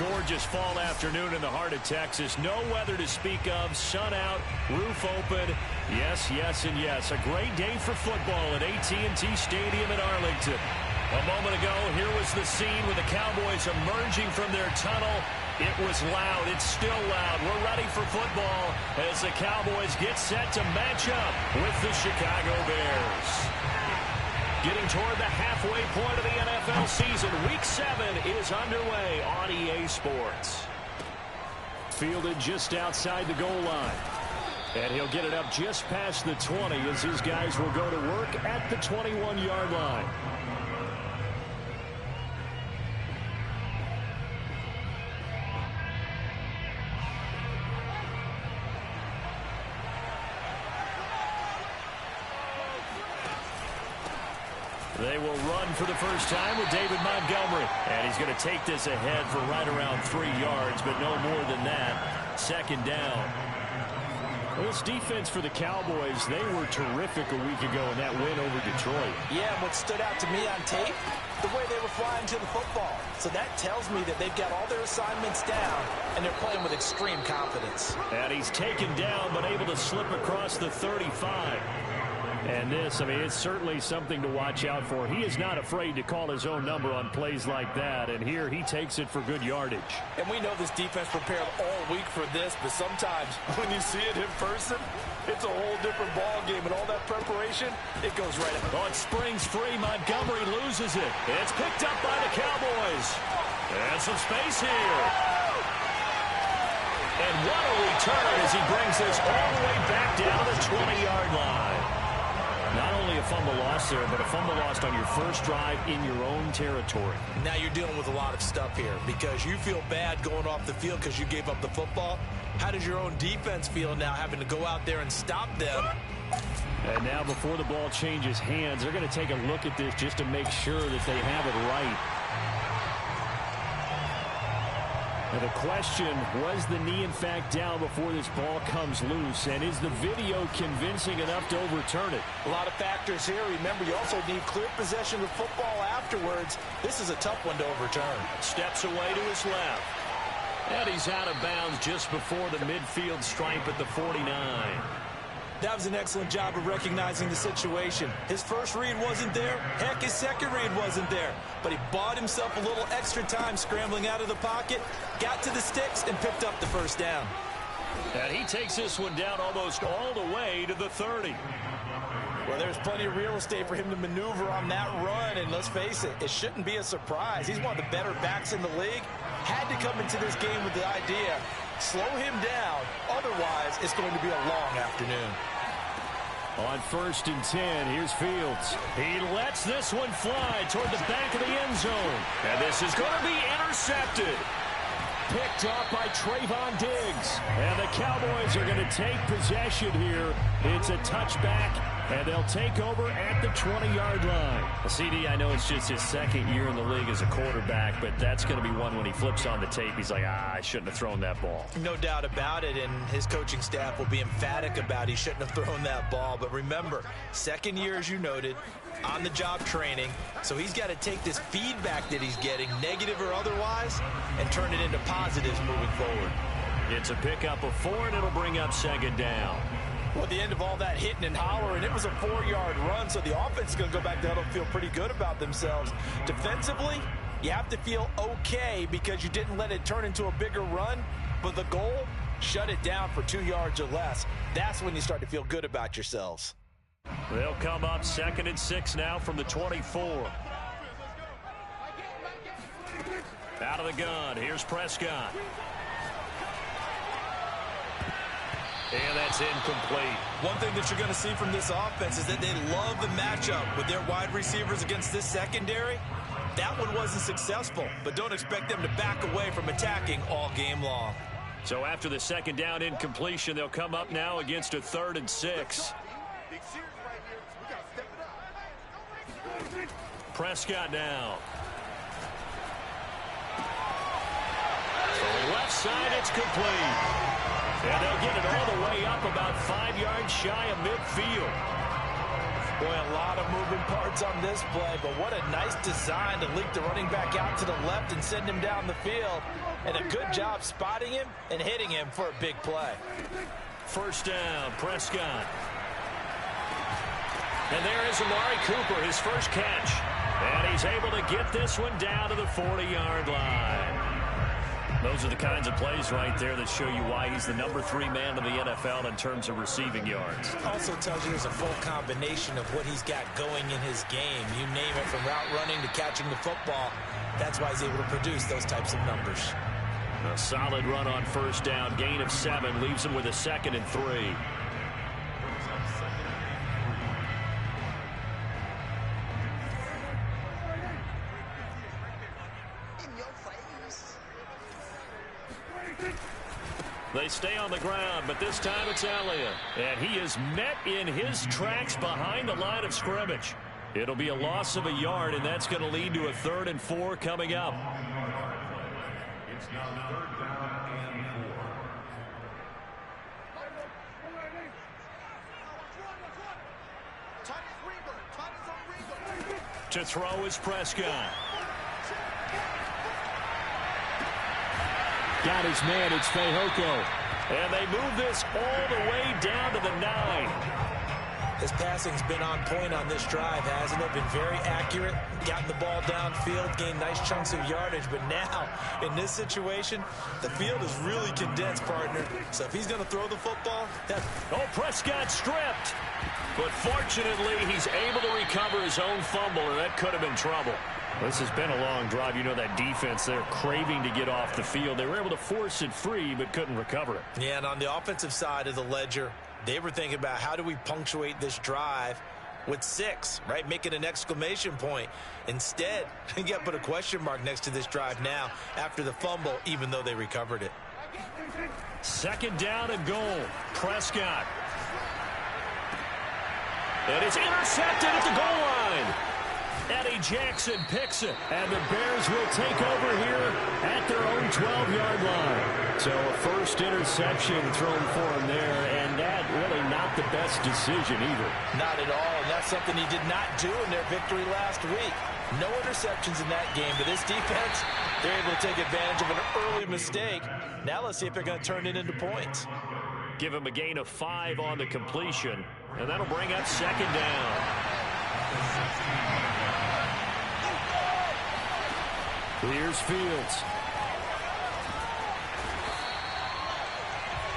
gorgeous fall afternoon in the heart of Texas. No weather to speak of. Sun out, roof open. Yes, yes, and yes. A great day for football at AT&T Stadium in Arlington. A moment ago, here was the scene with the Cowboys emerging from their tunnel. It was loud. It's still loud. We're ready for football as the Cowboys get set to match up with the Chicago Bears. Getting toward the halfway point of the NFL season. Week 7 is underway on EA Sports. Fielded just outside the goal line. And he'll get it up just past the 20 as his guys will go to work at the 21-yard line. They will run for the first time with David Montgomery. And he's going to take this ahead for right around 3 yards, but no more than that. Second down. Well, this defense for the Cowboys, they were terrific a week ago in that win over Detroit. Yeah, what stood out to me on tape, the way they were flying to the football. So that tells me that they've got all their assignments down, and they're playing with extreme confidence. And he's taken down, but able to slip across the 35. And this, I mean, it's certainly something to watch out for. He is not afraid to call his own number on plays like that. And here he takes it for good yardage. And we know this defense prepared all week for this, but sometimes when you see it in person, it's a whole different ball game. And all that preparation, it goes right up. Oh, it springs free. Montgomery loses it. It's picked up by the Cowboys. And some space here. And what a return as he brings this all the way back down to the 20-yard line. Not only a fumble loss there, but a fumble lost on your first drive in your own territory. Now you're dealing with a lot of stuff here because you feel bad going off the field because you gave up the football. How does your own defense feel now having to go out there and stop them? And now before the ball changes hands, they're going to take a look at this just to make sure that they have it right. And the question, was the knee in fact down before this ball comes loose? And is the video convincing enough to overturn it? A lot of factors here. Remember, you also need clear possession of football afterwards. This is a tough one to overturn. Steps away to his left. And he's out of bounds just before the midfield stripe at the 49. That was an excellent job of recognizing the situation. His first read wasn't there. Heck, his second read wasn't there. But he bought himself a little extra time scrambling out of the pocket, got to the sticks, and picked up the first down. And he takes this one down almost all the way to the 30. Well, there's plenty of real estate for him to maneuver on that run. And let's face it, it shouldn't be a surprise. He's one of the better backs in the league. Had to come into this game with the idea, slow him down. Otherwise, it's going to be a long afternoon. On 1st and 10, here's Fields. He lets this one fly toward the back of the end zone. And this is going to be intercepted. Picked up by Trayvon Diggs. And the Cowboys are going to take possession here. It's a touchback, and they'll take over at the 20-yard line. CD, I know it's just his second year in the league as a quarterback, but that's going to be one when he flips on the tape. He's like, I shouldn't have thrown that ball. No doubt about it, and his coaching staff will be emphatic about he shouldn't have thrown that ball. But remember, second year, as you noted, on-the-job training, so he's got to take this feedback that he's getting, negative or otherwise, and turn it into positives moving forward. It's a pickup of 4, and it'll bring up second down. Well, at the end of all that hitting and hollering, it was a 4-yard run, so the offense is going to go back there and feel pretty good about themselves. Defensively, you have to feel okay because you didn't let it turn into a bigger run, but the goal, shut it down for 2 yards or less. That's when you start to feel good about yourselves. They'll come up 2nd and 6 now from the 24. Out of the gun, here's Prescott. And that's incomplete. One thing that you're going to see from this offense is that they love the matchup with their wide receivers against this secondary. That one wasn't successful, but don't expect them to back away from attacking all game long. So after the second down incompletion, they'll come up now against a 3rd and 6. Prescott now. So left side, it's complete. And they'll get it all the way up about 5 yards shy of midfield. Boy, a lot of moving parts on this play, but what a nice design to leak the running back out to the left and send him down the field. And a good job spotting him and hitting him for a big play. First down, Prescott. And there is Amari Cooper, his first catch. And he's able to get this one down to the 40-yard line. Those are the kinds of plays right there that show you why he's the number 3 man in the NFL in terms of receiving yards. Also tells you there's a full combination of what he's got going in his game. You name it, from route running to catching the football. That's why he's able to produce those types of numbers. A solid run on first down. Gain of 7 leaves him with a 2nd and 3. They stay on the ground, but this time it's Elliott. And he is met in his tracks behind the line of scrimmage. It'll be a loss of a yard, and that's going to lead to a 3rd and 4 coming up. It's now 3rd down and 4. To throw is Prescott. Got his man, it's Fehoko. And they move this all the way down to the 9. His passing's been on point on this drive, hasn't it? Been very accurate, gotten the ball downfield, gained nice chunks of yardage. But now, in this situation, the field is really condensed, partner. So if he's going to throw the football, Prescott stripped. But fortunately, he's able to recover his own fumble, and that could have been trouble. This has been a long drive. You know that defense, they're craving to get off the field. They were able to force it free, but couldn't recover it. Yeah, and on the offensive side of the ledger, they were thinking about how do we punctuate this drive with 6, right? Make it an exclamation point. Instead, you got to put a question mark next to this drive now after the fumble, even though they recovered it. 2nd down and goal. Prescott. And it's intercepted at the goal line. Eddie Jackson picks it, and the Bears will take over here at their own 12-yard line. So a first interception thrown for him there, and that really not the best decision either. Not at all, and that's something he did not do in their victory last week. No interceptions in that game, but this defense, they're able to take advantage of an early mistake. Now let's see if they're going to turn it into points. Give him a gain of 5 on the completion, and that'll bring up 2nd down. Here's Fields.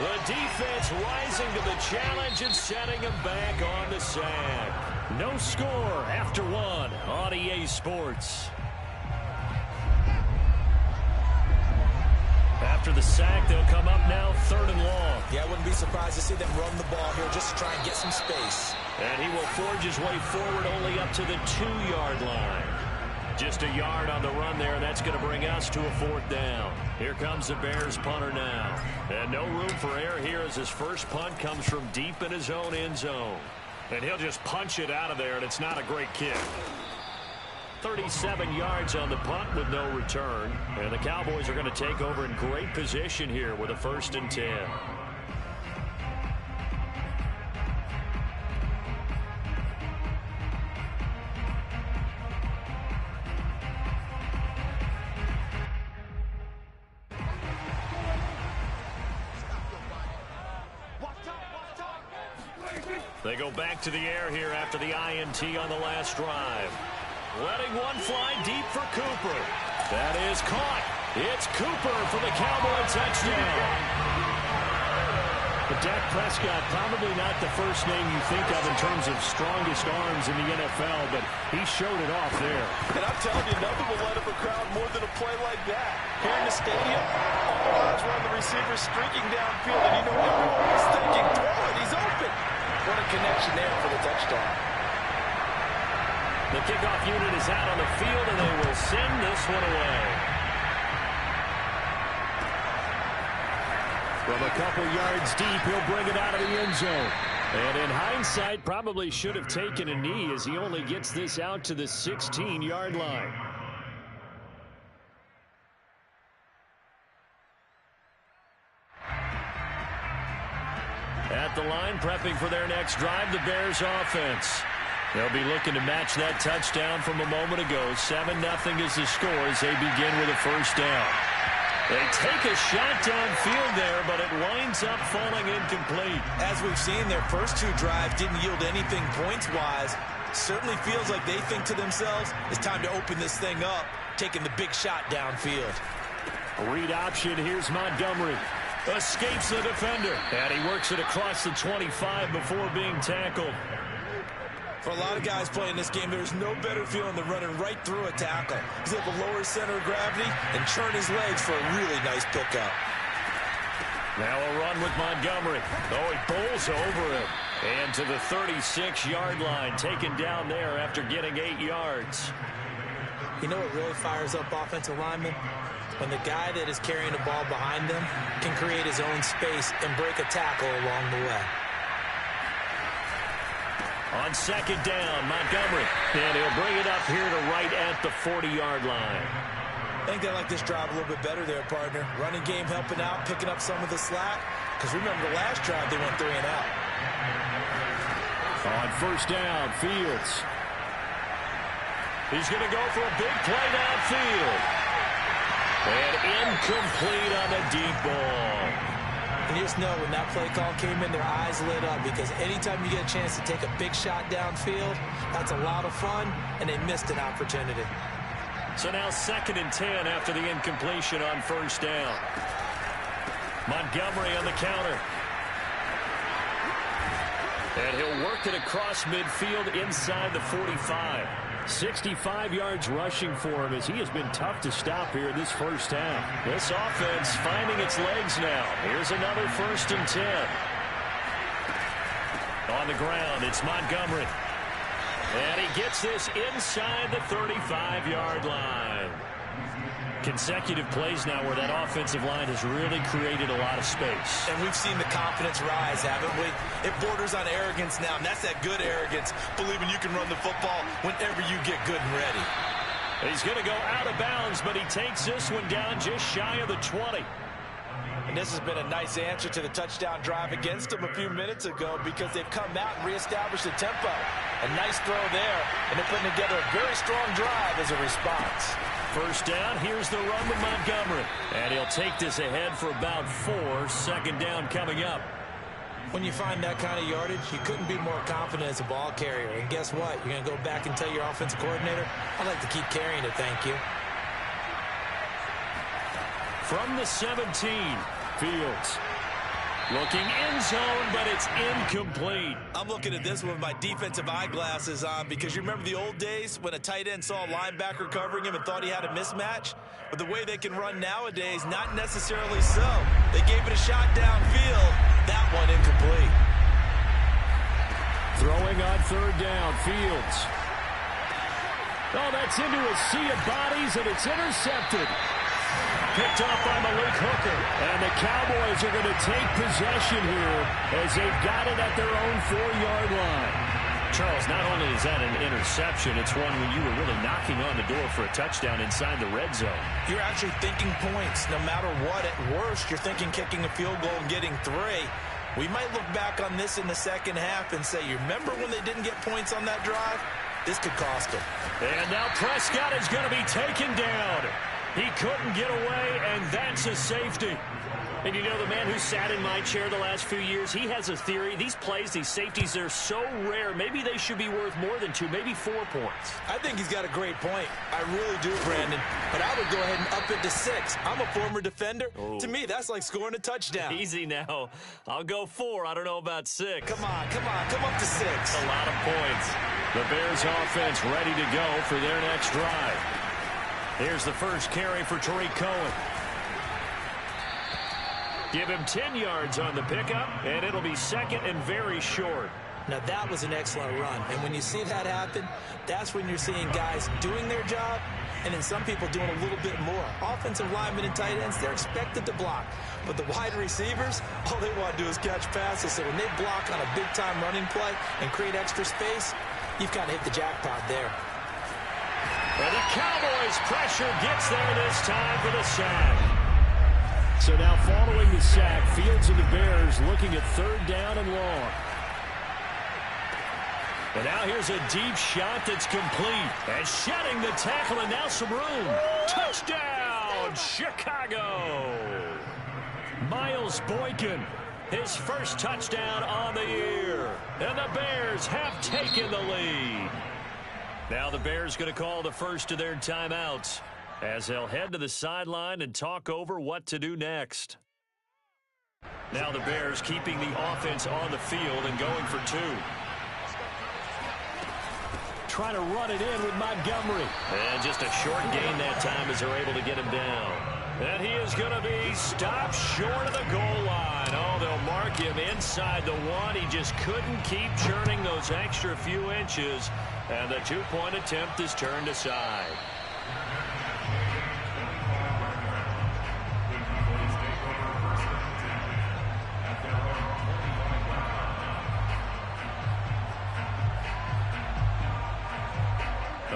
The defense rising to the challenge and setting him back on the sack. No score after 1 on EA Sports. After the sack, they'll come up now 3rd and long. Yeah, I wouldn't be surprised to see them run the ball here just to try and get some space. And he will forge his way forward only up to the 2-yard line. Just a yard on the run there. That's going to bring us to a 4th down. Here comes the Bears punter now. And no room for error here as his first punt comes from deep in his own end zone. And he'll just punch it out of there, and it's not a great kick. 37 yards on the punt with no return. And the Cowboys are going to take over in great position here with a 1st and 10. They go back to the air here after the INT on the last drive. Letting one fly deep for Cooper. That is caught. It's Cooper for the Cowboy touchdown. But Dak Prescott, probably not the first name you think of in terms of strongest arms in the NFL, but he showed it off there. And I'm telling you, nothing will light up a crowd more than a play like that. Here in the stadium, all eyes were on the receiver streaking downfield, and you know everyone was thinking, throw it, he's open. What a connection there for the touchdown. The kickoff unit is out on the field, and they will send this one away. From a couple yards deep, he'll bring it out of the end zone. And in hindsight, probably should have taken a knee as he only gets this out to the 16-yard line. At the line, prepping for their next drive, the Bears offense. They'll be looking to match that touchdown from a moment ago. 7-0 is the score as they begin with a first down. They take a shot downfield there, but it winds up falling incomplete. As we've seen, their first two drives didn't yield anything points-wise. Certainly feels like they think to themselves, it's time to open this thing up, taking the big shot downfield. A read option, here's Montgomery. Escapes the defender, and he works it across the 25 before being tackled. For a lot of guys playing this game, there's no better feeling than running right through a tackle. He's able to lower his center of gravity and churn his legs for a really nice pickup. Now a run with Montgomery. Oh, he bowls over him. And to the 36-yard line, taken down there after getting 8 yards. You know what really fires up offensive linemen? When the guy that is carrying the ball behind them can create his own space and break a tackle along the way. On second down, Montgomery. And he'll bring it up here to right at the 40-yard line. I think they like this drive a little bit better there, partner. Running game helping out, picking up some of the slack. Because remember, the last drive, they went 3 and out. On first down, Fields. He's going to go for a big play downfield. And incomplete on the deep ball. And you just know when that play call came in, their eyes lit up, because anytime you get a chance to take a big shot downfield, that's a lot of fun, and they missed an opportunity. So now 2nd and 10 after the incompletion on first down. Montgomery on the counter. And he'll work it across midfield inside the 45. 65 yards rushing for him as he has been tough to stop here in this first half. This offense finding its legs now. Here's another 1st and 10. On the ground, it's Montgomery. And he gets this inside the 35-yard line. Consecutive plays now where that offensive line has really created a lot of space. And we've seen the confidence rise, haven't we? It borders on arrogance now, and that's that good arrogance, believing you can run the football whenever you get good and ready. He's going to go out of bounds, but he takes this one down just shy of the 20. And this has been a nice answer to the touchdown drive against them a few minutes ago, because they've come out and reestablished the tempo. A nice throw there, and they're putting together a very strong drive as a response. First down, here's the run with Montgomery. And he'll take this ahead for about 4. 2nd down coming up. When you find that kind of yardage, you couldn't be more confident as a ball carrier. And guess what? You're going to go back and tell your offensive coordinator, I'd like to keep carrying it, thank you. From the 17, Fields. Looking end zone, but it's incomplete. I'm looking at this one with my defensive eyeglasses on, because you remember the old days when a tight end saw a linebacker covering him and thought he had a mismatch? But the way they can run nowadays, not necessarily so. They gave it a shot downfield. That one incomplete. Throwing on 3rd down, Fields. Oh, that's into a sea of bodies, and it's intercepted. Picked off by Malik Hooker. And the Cowboys are going to take possession here as they've got it at their own 4-yard line. Charles, not only is that an interception, it's one when you were really knocking on the door for a touchdown inside the red zone. You're actually thinking points no matter what. At worst, you're thinking kicking a field goal and getting 3. We might look back on this in the second half and say, you remember when they didn't get points on that drive? This could cost them. And now Prescott is going to be taken down. He couldn't get away, and that's a safety. And you know, the man who sat in my chair the last few years, he has a theory. These plays, these safeties, they're so rare. Maybe they should be worth more than 2, maybe 4 points. I think he's got a great point. I really do, Brandon. But I would go ahead and up it to 6. I'm a former defender. Oh. To me, that's like scoring a touchdown. Easy now. I'll go 4. I don't know about 6. Come on. Come up to 6. A lot of points. The Bears offense ready to go for their next drive. Here's the first carry for Tariq Cohen. Give him 10 yards on the pickup, and it'll be 2nd and very short. Now, that was an excellent run. And when you see that happen, that's when you're seeing guys doing their job, and then some people doing a little bit more. Offensive linemen and tight ends, they're expected to block. But the wide receivers, all they want to do is catch passes. So when they block on a big-time running play and create extra space, you've got to hit the jackpot there. And the Cowboys pressure gets there this time for the sack. So now following the sack, Fields and the Bears looking at 3rd down and long. And now here's a deep shot that's complete. And shedding the tackle, and now some room. Touchdown, Chicago! Miles Boykin, his first touchdown on the year. And the Bears have taken the lead. Now the Bears going to call the first of their timeouts as they'll head to the sideline and talk over what to do next. Now the Bears keeping the offense on the field and going for two. Trying to run it in with Montgomery. And just a short gain that time as they're able to get him down. And he is going to be stopped short of the goal line. Oh, they'll mark him inside the one. He just couldn't keep churning those extra few inches. And the two-point attempt is turned aside.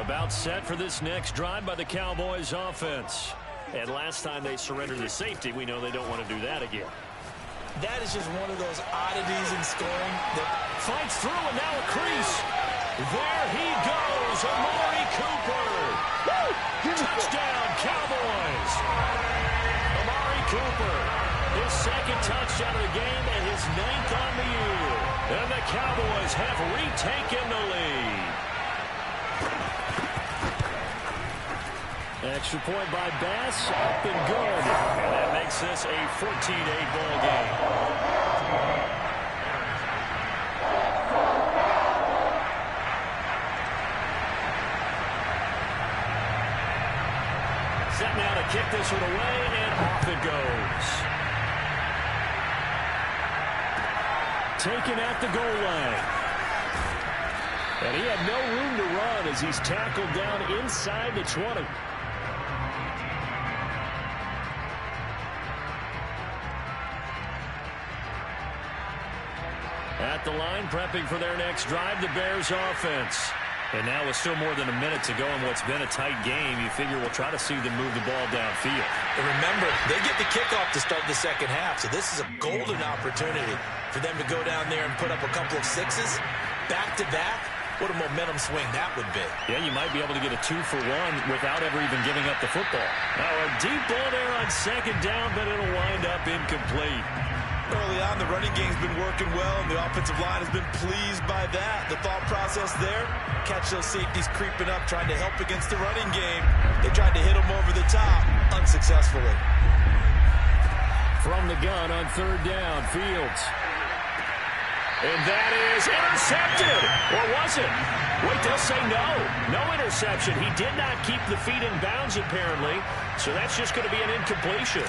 About set for this next drive by the Cowboys offense. And last time they surrendered the safety, we know they don't want to do that again. That is just one of those oddities in scoring that fights through, and now a crease. There he goes, Amari Cooper. Touchdown, Cowboys. Amari Cooper, his second touchdown of the game and his 9th on the year. And the Cowboys have retaken the lead. Extra point by Bass, up and good. And that makes this a 14-8 ball game. Set now to kick this one away, and off it goes. Taken at the goal line. And he had no room to run as he's tackled down inside the 20. At the line, prepping for their next drive, the Bears offense. And now with still more than a minute to go in what's been a tight game, you figure we'll try to see them move the ball downfield. And remember, they get the kickoff to start the second half, so this is a golden opportunity for them to go down there and put up a couple of sixes back-to-back. What a momentum swing that would be. Yeah, you might be able to get a 2-for-1 without ever even giving up the football. Now a deep ball there on second down, but it'll wind up incomplete. Early on, the running game's been working well, and the offensive line has been pleased by that. The thought process there, catch those safeties creeping up, trying to help against the running game. They tried to hit them over the top, unsuccessfully. From the gun on third down, Fields. And that is intercepted. Or was it? Wait, they'll say no. No interception. He did not keep the feet in bounds, apparently. So that's just going to be an incompletion.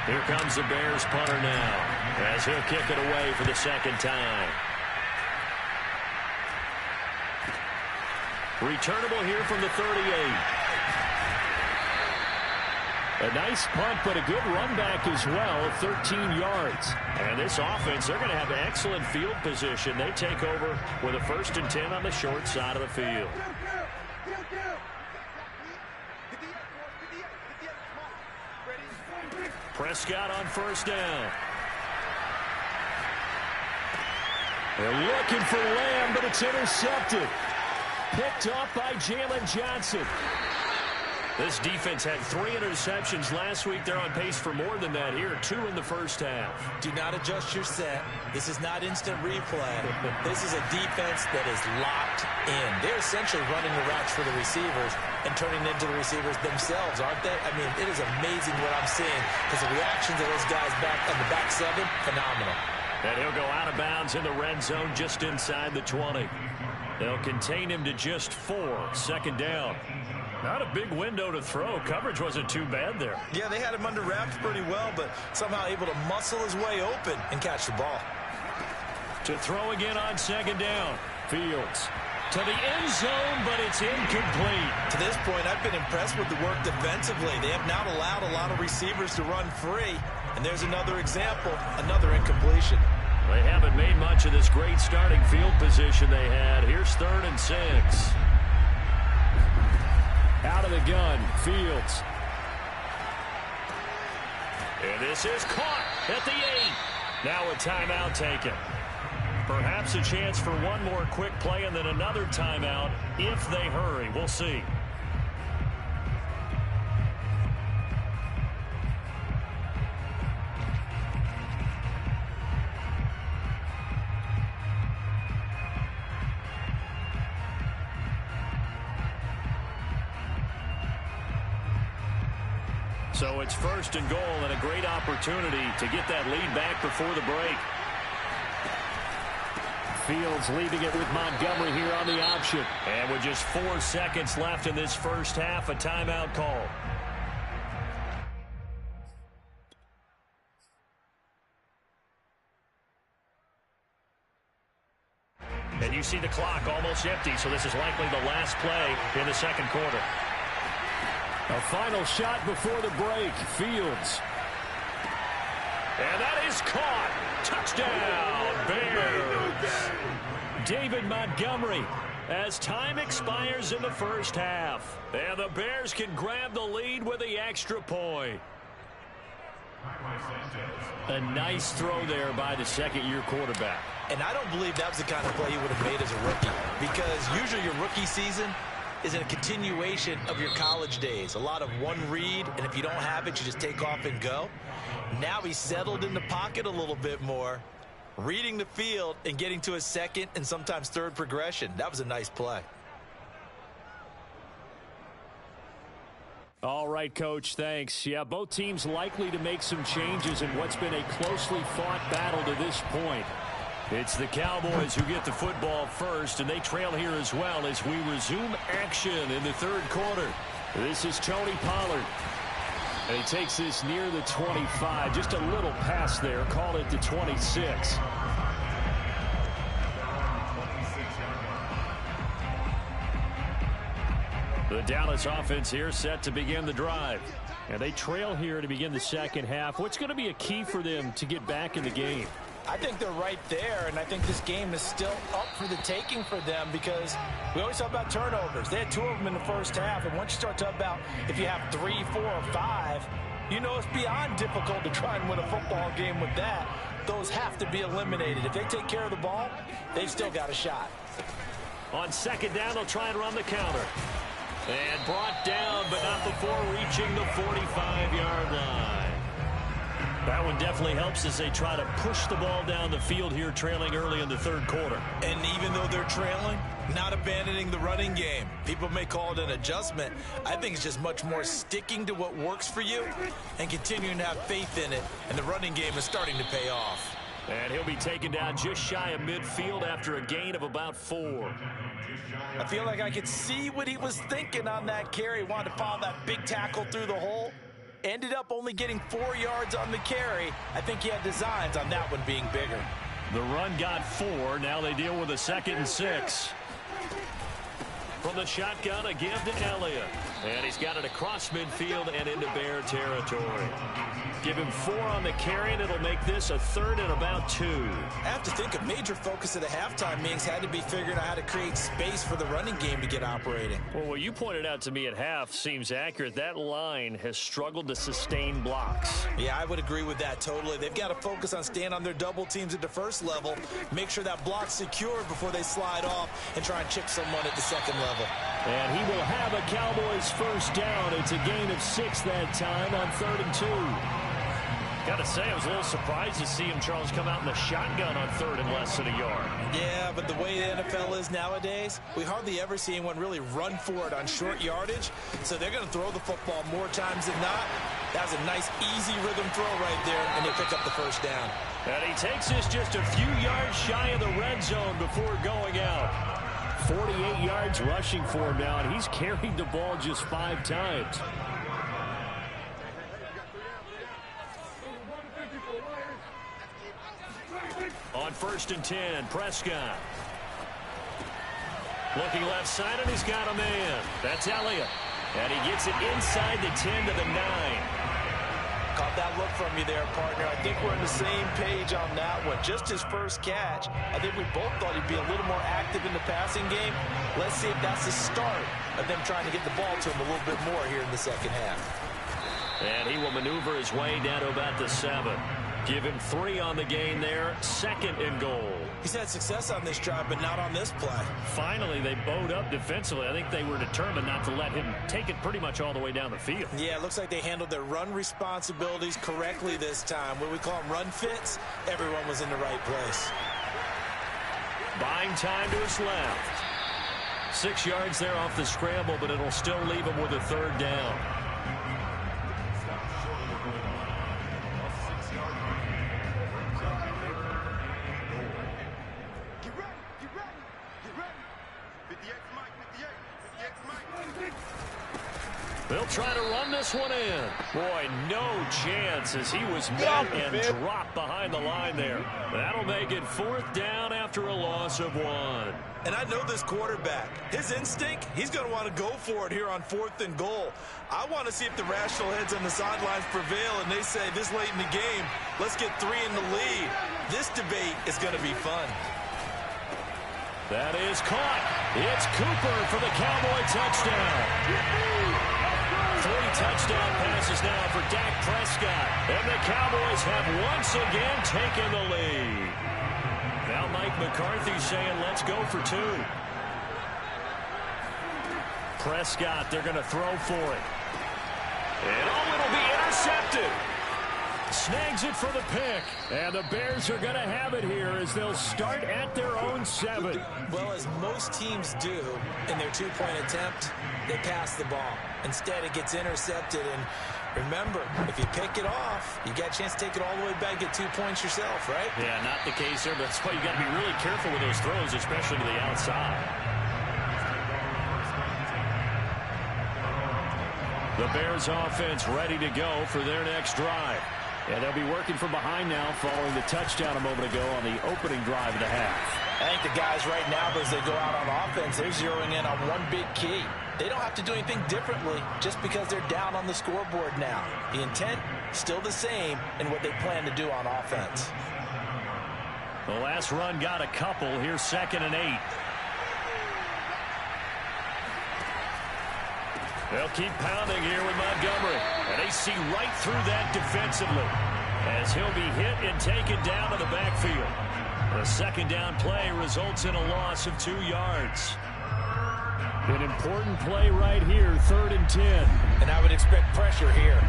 Here comes the Bears punter now, as he'll kick it away for the second time. Returnable here from the 38. A nice punt, but a good run back as well, 13 yards. And this offense, they're going to have excellent field position. They take over with a 1st and 10 on the short side of the field. Prescott on first down. They're looking for Lamb, but it's intercepted. Picked up by Jalen Johnson. This defense had 3 interceptions last week. They're on pace for more than that here. 2 in the first half. Do not adjust your set. This is not instant replay. This is a defense that is locked in. They're essentially running the routes for the receivers and turning into the receivers themselves, aren't they? I mean, it is amazing what I'm seeing because the reactions of those guys back on the back 7, phenomenal. And he'll go out of bounds in the red zone just inside the 20. They'll contain him to just 4. Second down. Not a big window to throw. Coverage wasn't too bad there. Yeah, they had him under wraps pretty well, but somehow able to muscle his way open and catch the ball. To throw again on second down. Fields to the end zone, but it's incomplete. To this point, I've been impressed with the work defensively. They have not allowed a lot of receivers to run free. And there's another example, another incompletion. They haven't made much of this great starting field position they had. Here's 3rd and 6. Out of the gun, Fields. And this is caught at the 8. Now a timeout taken. Perhaps a chance for one more quick play and then another timeout if they hurry. We'll see. So it's 1st and goal and a great opportunity to get that lead back before the break. Fields leaving it with Montgomery here on the option. And with just 4 seconds left in this first half, a timeout call. And you see the clock almost empty, so this is likely the last play in the second quarter. A final shot before the break. Fields. And that is caught. Touchdown, Bears. David Montgomery as time expires in the first half. And the Bears can grab the lead with the extra point. A nice throw there by the second-year quarterback. And I don't believe that was the kind of play he would have made as a rookie, because usually your rookie season is a continuation of your college days. A lot of one read, and if you don't have it, you just take off and go. Now he's settled in the pocket a little bit more, reading the field and getting to his second and sometimes third progression. That was a nice play. All right, Coach, thanks. Yeah, both teams likely to make some changes in what's been a closely fought battle to this point. It's the Cowboys who get the football first, and they trail here as well as we resume action in the third quarter. This is Tony Pollard. And he takes this near the 25, just a little pass there, call it the 26. The Dallas offense here set to begin the drive. And they trail here to begin the second half. What's going to be a key for them to get back in the game? I think they're right there, and I think this game is still up for the taking for them, because we always talk about turnovers. They had 2 of them in the first half, and once you start talking about if you have 3, 4, or 5, you know it's beyond difficult to try and win a football game with that. Those have to be eliminated. If they take care of the ball, they've still got a shot. On second down, they'll try and run the counter. And brought down, but not before reaching the 45-yard line. That one definitely helps as they try to push the ball down the field here, trailing early in the third quarter. And even though they're trailing, not abandoning the running game. People may call it an adjustment. I think it's just much more sticking to what works for you and continuing to have faith in it. And the running game is starting to pay off. And he'll be taken down just shy of midfield after a gain of about 4. I feel like I could see what he was thinking on that carry. Wanted to follow that big tackle through the hole. Ended up only getting 4 yards on the carry. I think he had designs on that one being bigger. The run got 4. Now they deal with a 2nd and 6. From the shotgun, a give to Elliott. And he's got it across midfield and into Bear territory. Give him 4 on the carry, and it'll make this a 3rd and about 2. I have to think a major focus of the halftime meetings had to be figuring out how to create space for the running game to get operating. Well, what you pointed out to me at half seems accurate. That line has struggled to sustain blocks. Yeah, I would agree with that totally. They've got to focus on staying on their double teams at the first level, make sure that block's secured before they slide off and try and chip someone at the second level. And he will have a Cowboys first down. It's a gain of 6 that time on 3rd and 2. Got to say, I was a little surprised to see him, Charles, come out in the shotgun on 3rd and less than a yard. Yeah, but the way the NFL is nowadays, we hardly ever see anyone really run for it on short yardage. So they're going to throw the football more times than not. That was a nice, easy rhythm throw right there, and they pick up the first down. And he takes this just a few yards shy of the red zone before going out. 48 yards rushing for him now, and he's carried the ball just 5 times. On 1st and 10, Prescott. Looking left side, and he's got a man. That's Elliott. And he gets it inside the 10 to the 9. Caught that look from you there, partner. I think we're on the same page on that one. Just his first catch. I think we both thought he'd be a little more active in the passing game. Let's see if that's the start of them trying to get the ball to him a little bit more here in the second half. And he will maneuver his way down to about the 7. Give him 3 on the gain there. 2nd and goal. He's had success on this drive, but not on this play. Finally, they bowed up defensively. I think they were determined not to let him take it pretty much all the way down the field. Yeah, it looks like they handled their run responsibilities correctly this time. What we call them run fits, everyone was in the right place. Buying time to his left. 6 yards there off the scramble, but it'll still leave him with a 3rd down. They'll try to run this one in. Boy, no chance as he was met and dropped behind the line there. That'll make it 4th down after a loss of 1. And I know this quarterback. His instinct, he's going to want to go for it here on 4th and goal. I want to see if the rational heads on the sidelines prevail and they say this late in the game, let's get 3 in the lead. This debate is going to be fun. That is caught. It's Cooper for the Cowboy touchdown. 3 touchdown passes now for Dak Prescott. And the Cowboys have once again taken the lead. Now Mike McCarthy saying, let's go for 2. Prescott, they're going to throw for it. And it'll be intercepted. Snags it for the pick. And the Bears are going to have it here as they'll start at their own 7. Well, as most teams do in their 2-point attempt, they pass the ball. Instead, it gets intercepted. And remember, if you pick it off, you got a chance to take it all the way back, get 2 points yourself, right? Yeah, not the case there, but that's why you got to be really careful with those throws, especially to the outside. The Bears offense ready to go for their next drive. And they'll be working from behind now following the touchdown a moment ago on the opening drive of the half. I think the guys right now, as they go out on offense, they're zeroing in on one big key. They don't have to do anything differently just because they're down on the scoreboard now. The intent, still the same in what they plan to do on offense. The last run got a couple. Here's 2nd and 8. They'll keep pounding here with Montgomery. And they see right through that defensively as he'll be hit and taken down to the backfield. The 2nd down play results in a loss of 2 yards. An important play right here, 3rd and 10. And I would expect pressure here.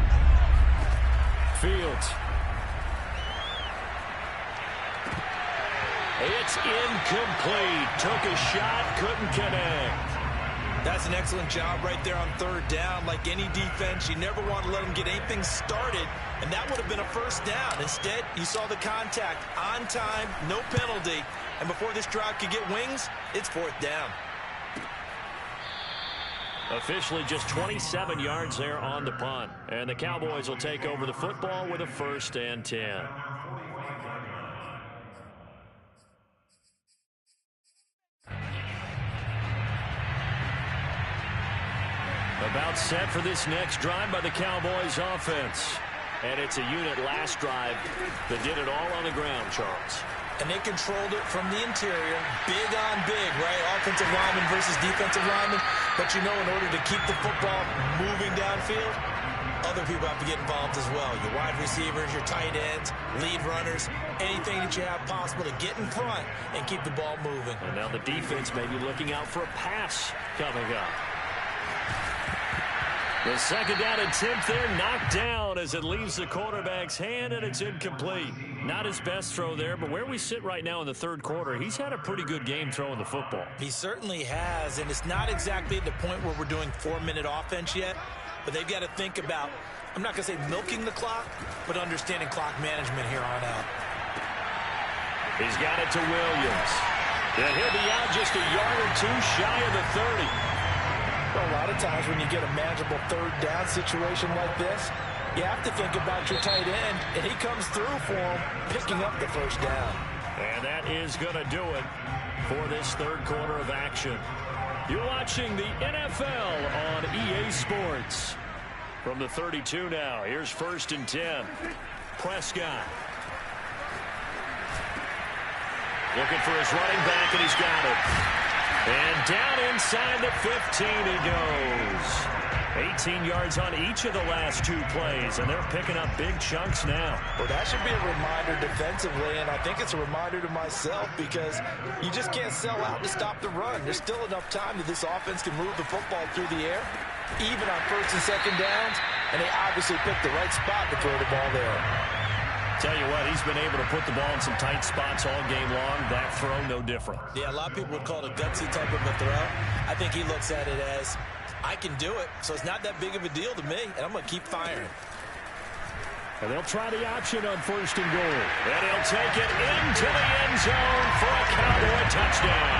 Fields. It's incomplete. Took a shot, couldn't connect. That's an excellent job right there on 3rd down. Like any defense, you never want to let them get anything started, and that would have been a 1st down. Instead, you saw the contact on time, no penalty, and before this drive could get wings, it's 4th down. Officially just 27 yards there on the punt, and the Cowboys will take over the football with a 1st and 10. About set for this next drive by the Cowboys offense. And it's a unit last drive that did it all on the ground, Charles. And they controlled it from the interior, big on big, right? Offensive lineman versus defensive lineman. But you know, in order to keep the football moving downfield, other people have to get involved as well. Your wide receivers, your tight ends, lead runners, anything that you have possible to get in front and keep the ball moving. And now the defense may be looking out for a pass coming up. The 2nd down attempt there knocked down as it leaves the quarterback's hand, and it's incomplete. Not his best throw there, but where we sit right now in the 3rd quarter, he's had a pretty good game throwing the football. He certainly has, and it's not exactly at the point where we're doing 4-minute offense yet, but they've got to think about, I'm not going to say milking the clock, but understanding clock management here on out. He's got it to Williams. And he'll be out just a yard or 2 shy of the 30. Well, a lot of times when you get a manageable 3rd down situation like this, you have to think about your tight end, and he comes through for him, picking up the 1st down. And that is going to do it for this 3rd quarter of action. You're watching the NFL on EA Sports. From the 32 now, here's 1st and 10. Prescott. Looking for his running back, and he's got it. And down inside the 15 he goes. 18 yards on each of the last 2 plays, and they're picking up big chunks now. Well, that should be a reminder defensively, and I think it's a reminder to myself because you just can't sell out to stop the run. There's still enough time that this offense can move the football through the air, even on 1st and 2nd downs, and they obviously picked the right spot to throw the ball there. Tell you what, he's been able to put the ball in some tight spots all game long. That throw, no different. Yeah, a lot of people would call it a gutsy type of a throw. I think he looks at it as, I can do it, so it's not that big of a deal to me, and I'm going to keep firing. And they'll try the option on 1st and goal. And he'll take it into the end zone for a Cowboy touchdown.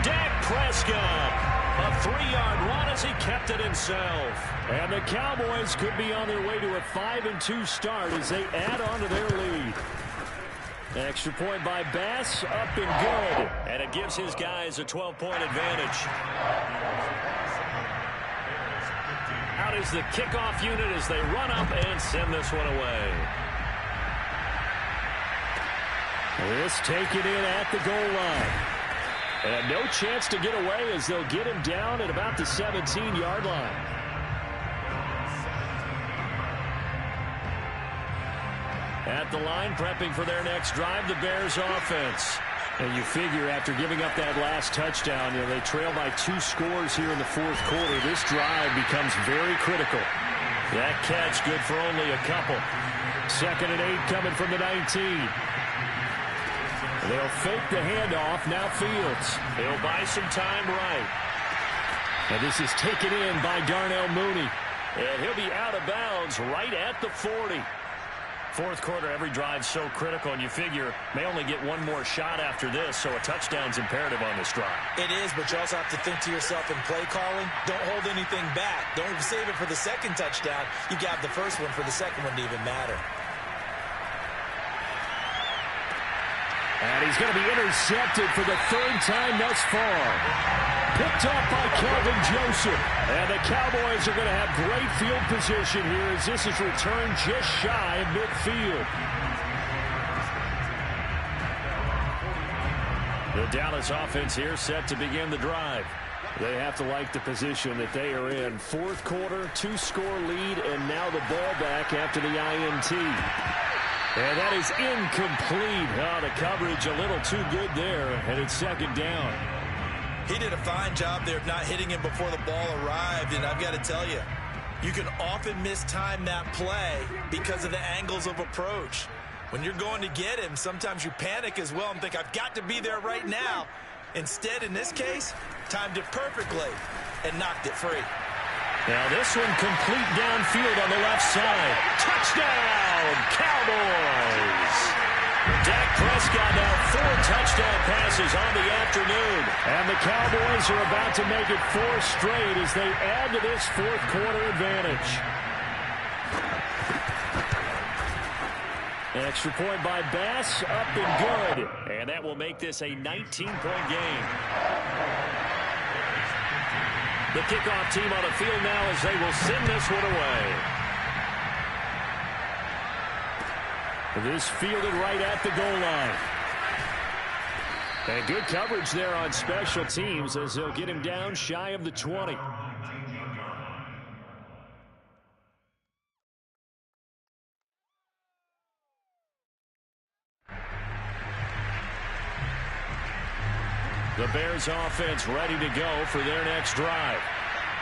Dak Prescott. A 3-yard run as he kept it himself. And the Cowboys could be on their way to a 5-2 start as they add on to their lead. Extra point by Bass, up and good. And it gives his guys a 12-point advantage. Out is the kickoff unit as they run up and send this one away. This taken in at the goal line. And no chance to get away as they'll get him down at about the 17-yard line. At the line, prepping for their next drive, the Bears offense. And you figure after giving up that last touchdown, they trail by 2 scores here in the 4th quarter. This drive becomes very critical. That catch good for only a couple. 2nd and 8 coming from the 19. They'll fake the handoff. Now Fields. He'll buy some time right. And this is taken in by Darnell Mooney. And he'll be out of bounds right at the 40. 4th quarter, every drive's so critical, and you figure may only get one more shot after this, so a touchdown's imperative on this drive. It is, but you also have to think to yourself in play calling, don't hold anything back. Don't save it for the 2nd touchdown. You got the 1st one for the 2nd one to even matter. And he's going to be intercepted for the 3rd time thus far. Picked off by Kelvin Joseph. And the Cowboys are going to have great field position here as this is returned just shy of midfield. The Dallas offense here set to begin the drive. They have to like the position that they are in. 4th quarter, 2-score lead, and now the ball back after the INT. And that is incomplete. Oh, the coverage a little too good there, and it's 2nd down. He did a fine job there of not hitting him before the ball arrived, and I've got to tell you, you can often mistime that play because of the angles of approach. When you're going to get him, sometimes you panic as well and think, I've got to be there right now. Instead, in this case, timed it perfectly and knocked it free. Now this one complete downfield on the left side. Touchdown, Cowboys! Dak Prescott now 4 touchdown passes on the afternoon. And the Cowboys are about to make it 4 straight as they add to this 4th quarter advantage. Extra point by Bass, up and good. And that will make this a 19-point game. The kickoff team on the field now as they will send this one away. This fielded right at the goal line. And good coverage there on special teams as they'll get him down shy of the 20. The Bears offense ready to go for their next drive.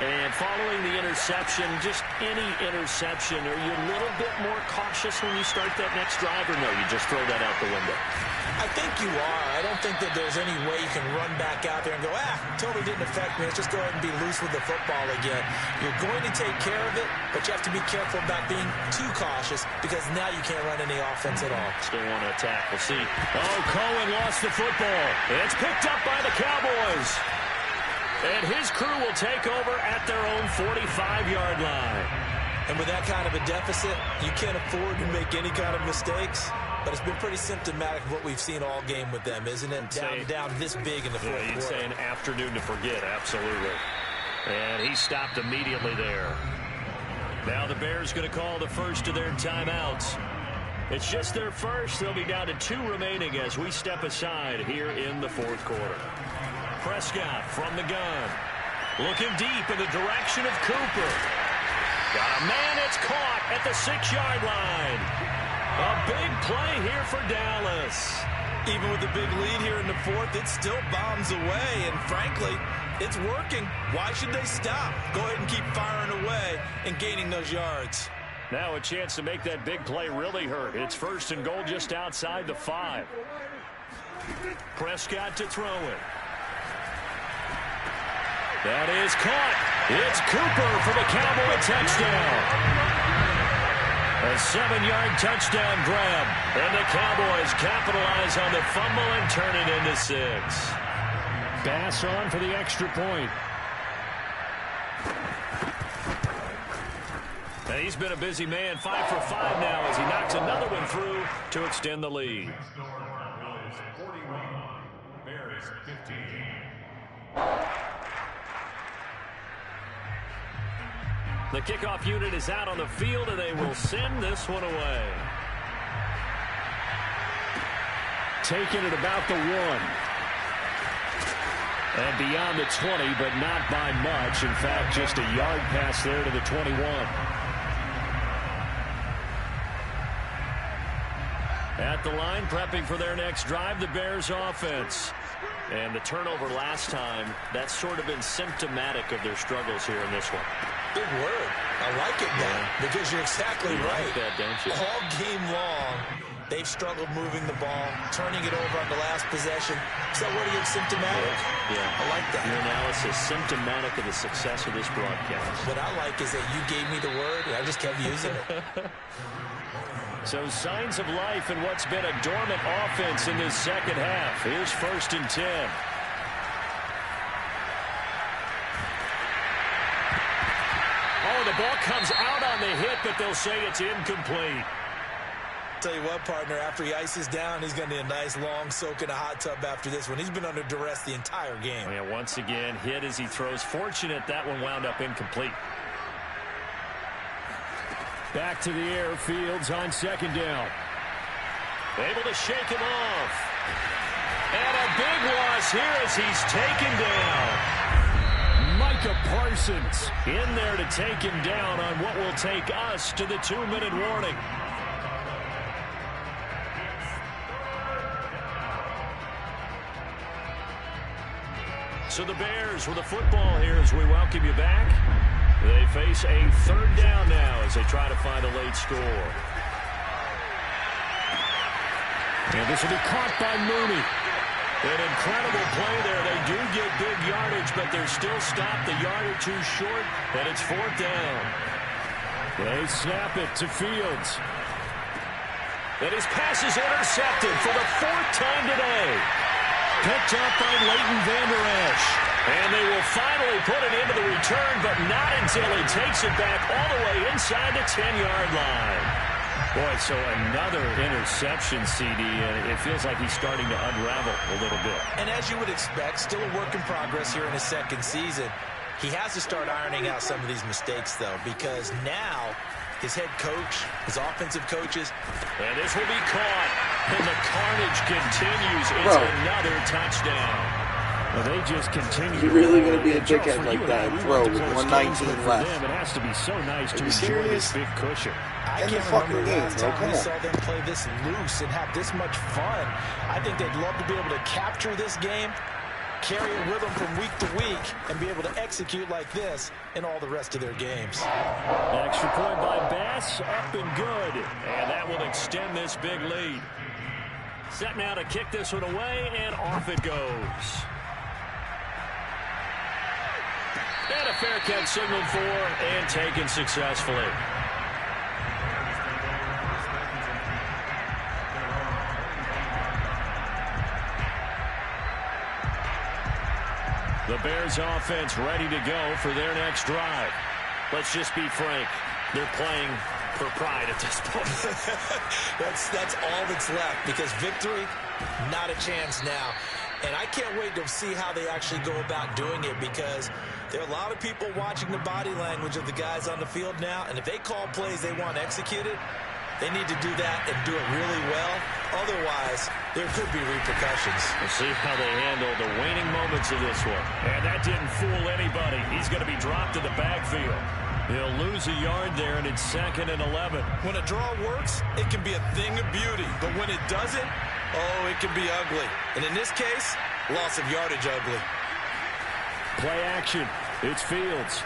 And following the interception, just any interception, are you a little bit more cautious when you start that next drive, or no, you just throw that out the window? I think you are. I don't think that there's any way you can run back out there and go, totally didn't affect me. Let's just go ahead and be loose with the football again. You're going to take care of it, but you have to be careful about being too cautious because now you can't run any offense at all. Still want to attack. We'll see. Oh, Cohen lost the football. It's picked up by the Cowboys. And his crew will take over at their own 45-yard line. And with that kind of a deficit, you can't afford to make any kind of mistakes. But it's been pretty symptomatic of what we've seen all game with them, isn't it? Down this big in the 4th quarter. You'd say an afternoon to forget, absolutely. And he stopped immediately there. Now the Bears going to call the first of their timeouts. It's just their first. They'll be down to 2 remaining as we step aside here in the 4th quarter. Prescott from the gun. Looking deep in the direction of Cooper. Got a man, it's caught at the 6-yard line. A big play here for Dallas. Even with the big lead here in the fourth, it still bombs away, and frankly, it's working. Why should they stop? Go ahead and keep firing away and gaining those yards. Now a chance to make that big play really hurt. It's 1st and goal just outside the 5. Prescott to throw it. That is caught. It's Cooper for the Cowboy touchdown. A 7-yard touchdown grab. And the Cowboys capitalize on the fumble and turn it into 6. Bass on for the extra point. And he's been a busy man, 5 for 5 now as he knocks another one through to extend the lead. The kickoff unit is out on the field, and they will send this one away. Taking it about the 1. And beyond the 20, but not by much. In fact, just a yard pass there to the 21. At the line, prepping for their next drive, the Bears offense. And the turnover last time, that's sort of been symptomatic of their struggles here in this one. Big word. I like it now, because you're exactly right. Like that, don't you? All game long, they've struggled moving the ball, turning it over on the last possession. Is that word again, symptomatic? Yeah. I like that. Your analysis, symptomatic of the success of this broadcast. What I like is that you gave me the word, and I just kept using it. So signs of life in what's been a dormant offense in this second half. Here's 1st and 10. Oh, the ball comes out on the hit, but they'll say it's incomplete. Tell you what, partner, after he ices down, he's going to need a nice long soak in a hot tub after this one. He's been under duress the entire game. Yeah, once again, hit as he throws. Fortunate that one wound up incomplete. Back to the air, Fields on 2nd down. Able to shake him off. And a big loss here as he's taken down. Micah Parsons in there to take him down on what will take us to the 2-minute warning. So the Bears with the football here as we welcome you back. They face a 3rd down now as they try to find a late score. And this will be caught by Mooney. An incredible play there. They do get big yardage, but they're still stopped a yard or 2 short, and it's 4th down. They snap it to Fields. And his pass is intercepted for the 4th time today. Picked up by Leighton Vander Esch. And they will finally put it into the return, but not until he takes it back all the way inside the 10-yard line. Boy, so another interception, CD, and it feels like he's starting to unravel a little bit. And as you would expect, still a work in progress here in his 2nd season. He has to start ironing out some of these mistakes, though, because now his head coach, his offensive coaches. And this will be caught, and the carnage continues. It's another touchdown. Well, they just continue. You really going to be a dickhead like that and throw with 119 left? It has to be so nice to enjoy this big cushion. I can't remember the last time we saw them play this loose and have this much fun. I think they'd love to be able to capture this game, carry it with them from week to week, and be able to execute like this in all the rest of their games. Extra point by Bass, up and good. And that will extend this big lead. Set now to kick this one away, and off it goes. And a fair catch signaled for and taken successfully. The Bears offense ready to go for their next drive. Let's just be frank. They're playing for pride at this point. that's all that's left, because victory, not a chance now. And I can't wait to see how they actually go about doing it, because there are a lot of people watching the body language of the guys on the field now, and if they call plays they want executed, they need to do that and do it really well. Otherwise, there could be repercussions. We'll see how they handle the waning moments of this one. And that didn't fool anybody. He's going to be dropped in the backfield. He'll lose a yard there, and it's 2nd and 11. When a draw works, it can be a thing of beauty. But when it doesn't, oh, it can be ugly. And in this case, loss of yardage ugly. Play action. It's Fields.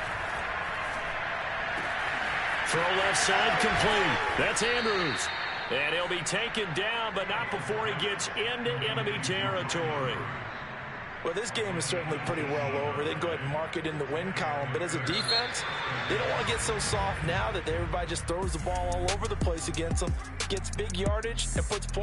Throw left side complete. That's Andrews. And he'll be taken down, but not before he gets into enemy territory. Well, this game is certainly pretty well over. They can go ahead and mark it in the win column. But as a defense, they don't want to get so soft now that everybody just throws the ball all over the place against them, gets big yardage, and puts points.